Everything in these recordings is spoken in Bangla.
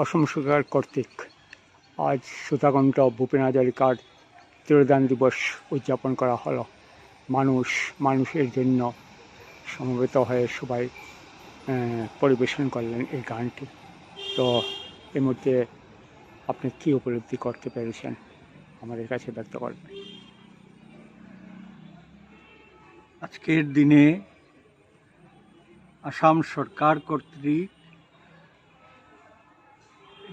অসম সরকার কর্তৃক আজ সুধাকণ্ঠ ভূপেন হাজারিকার তিরোধান দিবস উদযাপন করা হলো। মানুষের জন্য সমবেত হয়ে সবাই পরিবেশন করলেন এই গানটি। তো এর মধ্যে আপনি কী উপলব্ধি করতে পেরেছেন আমাদের কাছে ব্যক্ত করবেন? আজকের দিনে আসাম সরকার কর্তৃক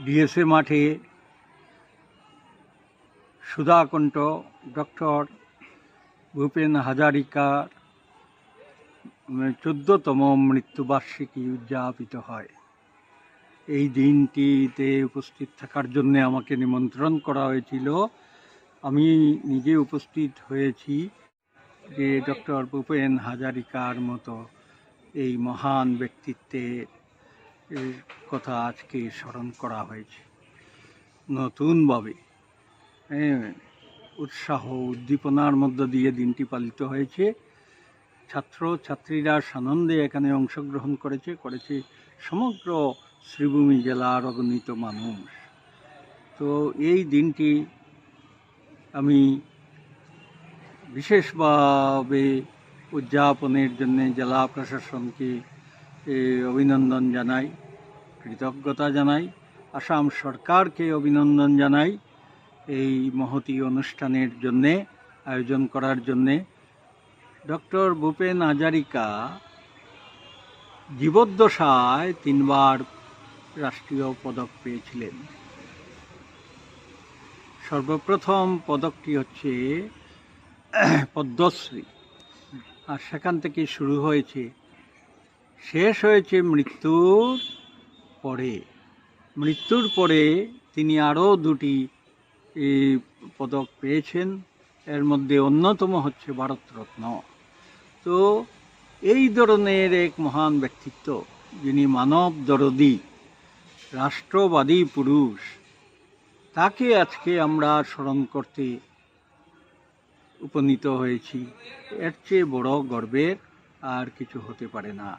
ডিএসএ মাঠে সুধাকণ্ঠ ডক্টর ভূপেন হাজারিকার 14তম মৃত্যুবার্ষিকী উদযাপিত হয়। এই দিনটিতে উপস্থিত থাকার জন্য আমাকে নিমন্ত্রণ করা হয়েছিল। আমি নিজে উপস্থিত হয়েছি। যে ডক্টর ভূপেন হাজারিকার মতো এই মহান ব্যক্তিত্বের কথা আজকে স্মরণ করা হয়েছে নতুনভাবে। উৎসাহ উদ্দীপনার মধ্য দিয়ে দিনটি পালিত হয়েছে। ছাত্রছাত্রীরা সানন্দে এখানে অংশগ্রহণ করেছে সমগ্র শ্রীভূমি জেলার অগণিত মানুষ। তো এই দিনটি আমি বিশেষভাবে উদযাপনের জন্য জেলা প্রশাসনকে অভিনন্দন জানাই, কৃতজ্ঞতা জানাই, আসাম সরকারকে অভিনন্দন জানাই এই মহতী অনুষ্ঠানের জন্যে, আয়োজন করার জন্যে। ডক্টর ভূপেন হাজারিকা জীবদ্দশায় 3 বার রাষ্ট্রীয় পদক পেয়েছিলেন। সর্বপ্রথম পদকটি হচ্ছে পদ্মশ্রী, আর সেখান থেকে শুরু হয়েছে, শেষ হয়েছে মৃত্যুর পরে তিনি আরও 2টি পদক পেয়েছেন। এর মধ্যে অন্যতম হচ্ছে ভারতরত্ন। তো এই ধরনের এক মহান ব্যক্তিত্ব, যিনি মানব দরদী, রাষ্ট্রবাদী পুরুষ, তাকে আজকে আমরা স্মরণ করতে উপনীত হয়েছি। এর চেয়ে বড় গর্বের আর কিছু হতে পারে না।